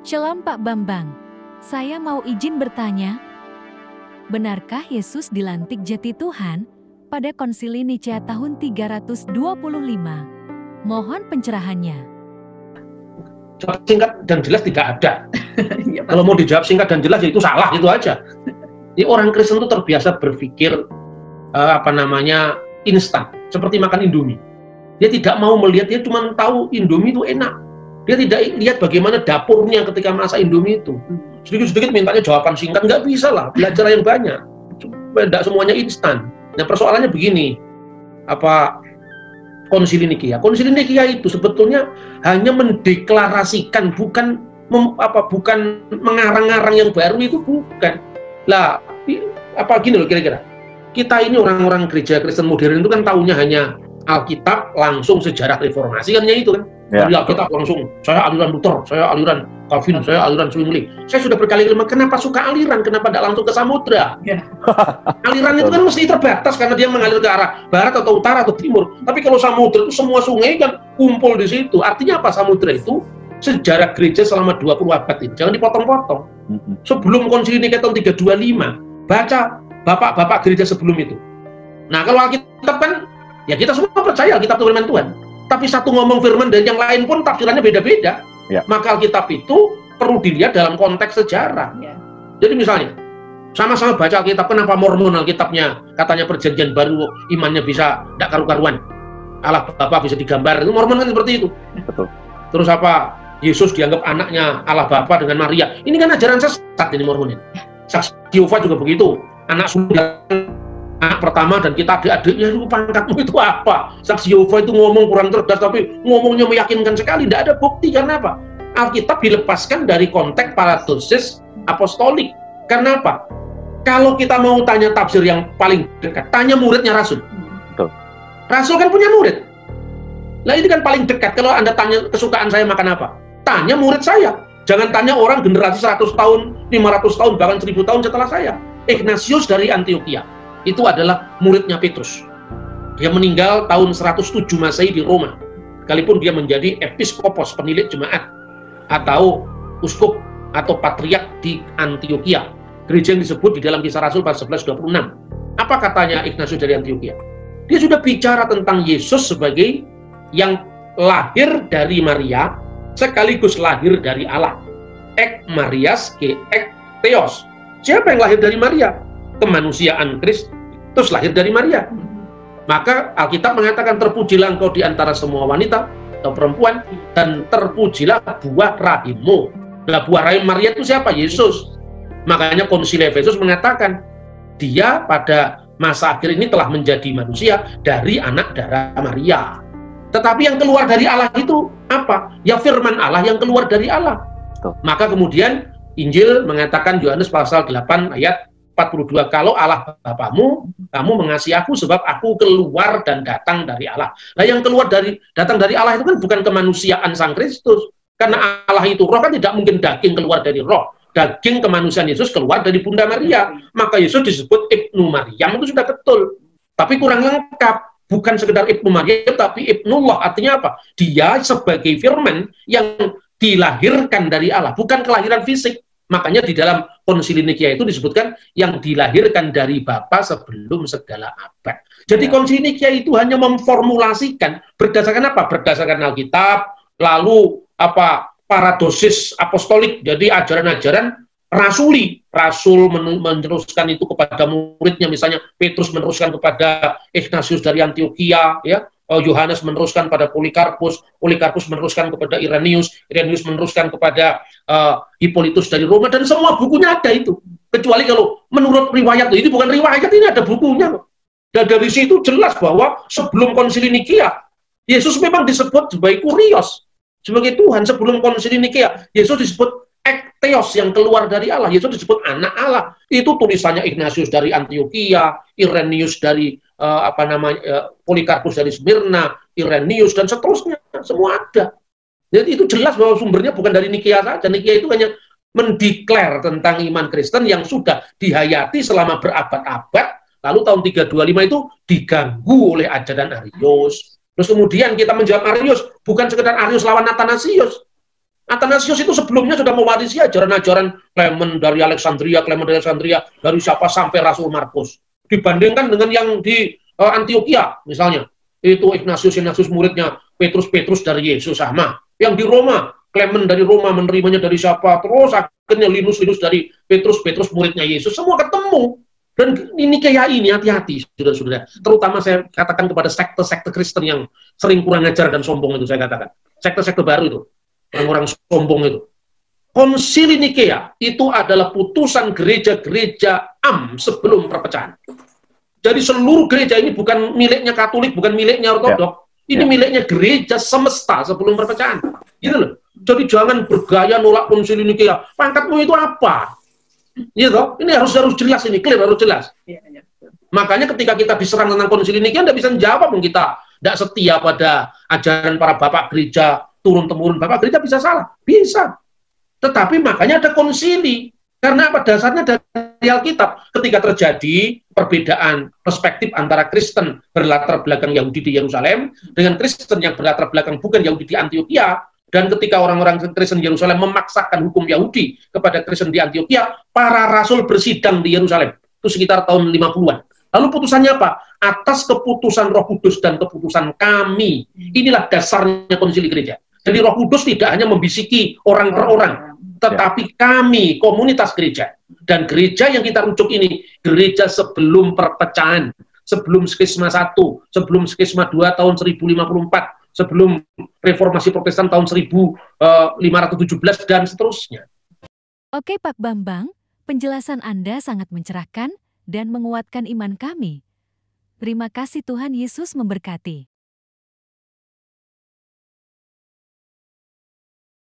Shalom Pak Bambang, saya mau izin bertanya, benarkah Yesus dilantik jadi Tuhan pada Konsili Nicea tahun 325? Mohon pencerahannya. Jawab singkat dan jelas tidak ada. Ya, Kalau mau dijawab singkat dan jelas ya itu salah, itu aja. Jadi orang Kristen itu terbiasa berpikir instan, seperti makan Indomie. Dia tidak mau melihat, dia cuma tahu Indomie itu enak. Dia tidak lihat bagaimana dapurnya ketika masak Indomie itu. Sedikit-sedikit mintanya jawaban singkat, nggak bisa lah, belajar yang banyak. Tidak semuanya instan. Nah persoalannya begini, Konsili Nicea. Konsili Nicea itu sebetulnya hanya mendeklarasikan, bukan mengarang-arang yang baru, itu bukan. Lah, gini loh kira-kira. Kita ini orang-orang gereja Kristen modern itu kan taunya hanya Alkitab, langsung sejarah reformasi, kan itu kan. Dari Alkitab langsung, saya aliran Luther, saya aliran Calvin, saya aliran Zwingli. Saya sudah berkali-kali, kenapa suka aliran? Kenapa tidak langsung ke samudra? Aliran itu kan mesti terbatas karena dia mengalir ke arah barat atau utara atau timur. Tapi kalau samudra itu semua sungai kan kumpul di situ. Artinya apa? Samudra itu sejarah gereja selama 20 abad itu. Jangan dipotong-potong. Sebelum Konsili Nicea tahun 325, baca bapak-bapak gereja sebelum itu. Nah, kalau Alkitab kan, ya kita semua percaya Alkitab itu firman Tuhan. Tapi satu ngomong firman dan yang lain pun tafsirannya beda-beda. Ya. Maka Alkitab itu perlu dilihat dalam konteks sejarah. Ya. Jadi misalnya, sama-sama baca Alkitab, kenapa Mormon Alkitabnya katanya perjanjian baru imannya bisa tidak karu-karuan, Allah Bapa bisa digambar, itu Mormon kan seperti itu. Betul. Terus Yesus dianggap anaknya Allah Bapa dengan Maria. Ini kan ajaran sesat ini Mormon ini. Saksi Yehova juga begitu. Anak pertama dan kita adik-adiknya, itu pangkatmu itu apa? Saksi Yehova itu ngomong kurang cerdas tapi ngomongnya meyakinkan sekali. Tidak ada bukti. Karena apa? Alkitab dilepaskan dari konteks paradosis apostolik. Karena apa? Kalau kita mau tanya tafsir yang paling dekat, tanya muridnya Rasul. Betul. Rasul kan punya murid. Nah ini kan paling dekat. Kalau Anda tanya kesukaan saya makan apa, tanya murid saya. Jangan tanya orang generasi 100 tahun, 500 tahun, bahkan 1000 tahun setelah saya. Ignatius dari Antioquia itu adalah muridnya Petrus. Dia meninggal tahun 107 Masehi di Roma. Sekalipun dia menjadi episkopos, penilik jemaat, atau uskup atau patriark di Antioquia. Gereja yang disebut di dalam Kisah Rasul pasal 11:26. Apa katanya Ignatius dari Antioquia? Dia sudah bicara tentang Yesus sebagai yang lahir dari Maria, sekaligus lahir dari Allah. Ek Marias ke ek Theos. Siapa yang lahir dari Maria? Kemanusiaan Kristus lahir dari Maria. Maka Alkitab mengatakan, terpujilah engkau di antara semua wanita atau perempuan, dan terpujilah buah rahimmu. Nah, buah rahim Maria itu siapa? Yesus. Makanya Konsili Efesus mengatakan, dia pada masa akhir ini telah menjadi manusia dari anak darah Maria. Tetapi yang keluar dari Allah itu apa? Ya firman Allah yang keluar dari Allah. Maka kemudian Injil mengatakan, Yohanes pasal 8 ayat 42, kalau Allah Bapamu, kamu mengasihi aku sebab aku keluar dan datang dari Allah. Nah yang datang dari Allah itu kan bukan kemanusiaan Sang Kristus. Karena Allah itu roh, kan tidak mungkin daging keluar dari roh. Daging kemanusiaan Yesus keluar dari Bunda Maria. Maka Yesus disebut Ibnu Maryam, itu sudah betul. Tapi kurang lengkap. Bukan sekedar Ibnu Maryam, tapi Ibnullah. Artinya apa? Dia sebagai firman yang dilahirkan dari Allah, bukan kelahiran fisik. Makanya di dalam Konsili Nicea itu disebutkan yang dilahirkan dari Bapa sebelum segala abad. Jadi Konsili Nicea itu hanya memformulasikan berdasarkan apa? Berdasarkan Alkitab, lalu paradosis apostolik, jadi ajaran-ajaran rasuli. Rasul meneruskan itu kepada muridnya, misalnya Petrus meneruskan kepada Ignatius dari Antioquia, ya. Yohanes meneruskan pada Polikarpus, Polikarpus meneruskan kepada Irenaeus, Irenaeus meneruskan kepada Hippolytus dari Roma, dan semua bukunya ada itu. Kecuali kalau menurut riwayat, ini bukan riwayat, ini ada bukunya. Dan dari situ jelas bahwa sebelum Konsili Nicea, Yesus memang disebut sebagai Kurios, sebagai Tuhan. Sebelum Konsili Nicea, Yesus disebut Ek Theos, yang keluar dari Allah. Yesus disebut anak Allah. Itu tulisannya Ignatius dari Antioquia, Irenaeus dari Polikarpus dari Smyrna, Irenaeus, dan seterusnya. Semua ada. Jadi itu jelas bahwa sumbernya bukan dari Nicea saja. Nicea itu hanya mendeklar tentang iman Kristen yang sudah dihayati selama berabad-abad. Lalu tahun 325 itu diganggu oleh ajaran Arius. Terus kemudian kita menjawab Arius, bukan sekedar Arius lawan Athanasius. Athanasius itu sebelumnya sudah mewarisi ajaran-ajaran Clement dari Alexandria, dari siapa sampai Rasul Markus. Dibandingkan dengan yang di Antioquia misalnya, itu Ignatius muridnya, Petrus dari Yesus sama. Yang di Roma, Clement dari Roma menerimanya dari siapa, terus akhirnya Linus dari Petrus muridnya Yesus, semua ketemu. Dan ini kayak ini, hati-hati saudara-saudara. Terutama saya katakan kepada sekte-sekte Kristen yang sering kurang ajar dan sombong itu, saya katakan. Sekte-sekte baru itu, orang-orang sombong itu. Konsili Nikea itu adalah putusan gereja-gereja sebelum perpecahan. Jadi seluruh gereja ini bukan miliknya Katolik, bukan miliknya Ortodok. Ini miliknya gereja semesta sebelum perpecahan. Gitu loh. Jadi jangan bergaya nolak Konsili Nikea. Pangkatmu itu apa? Gitu. Ini harus jelas, ini clear, harus jelas. Makanya ketika kita diserang tentang Konsili Nikea, tidak bisa menjawab, kita tidak setia pada ajaran para bapak gereja turun-temurun. Bapak gereja bisa salah, bisa. Tetapi makanya ada konsili. Karena apa? Dasarnya dari Alkitab. Ketika terjadi perbedaan perspektif antara Kristen berlatar belakang Yahudi di Yerusalem dengan Kristen yang berlatar belakang bukan Yahudi di Antioquia, dan ketika orang-orang Kristen Yerusalem memaksakan hukum Yahudi kepada Kristen di Antioquia, para rasul bersidang di Yerusalem. Itu sekitar tahun 50-an. Lalu putusannya apa? Atas keputusan Roh Kudus dan keputusan kami. Inilah dasarnya konsili gereja. Jadi Roh Kudus tidak hanya membisiki orang per orang, tetapi kami, komunitas gereja. Dan gereja yang kita rujuk ini, gereja sebelum perpecahan, sebelum skisma 1, sebelum skisma 2 tahun 1054, sebelum reformasi Protestan tahun 1517, dan seterusnya. Oke Pak Bambang, penjelasan Anda sangat mencerahkan dan menguatkan iman kami. Terima kasih, Tuhan Yesus memberkati.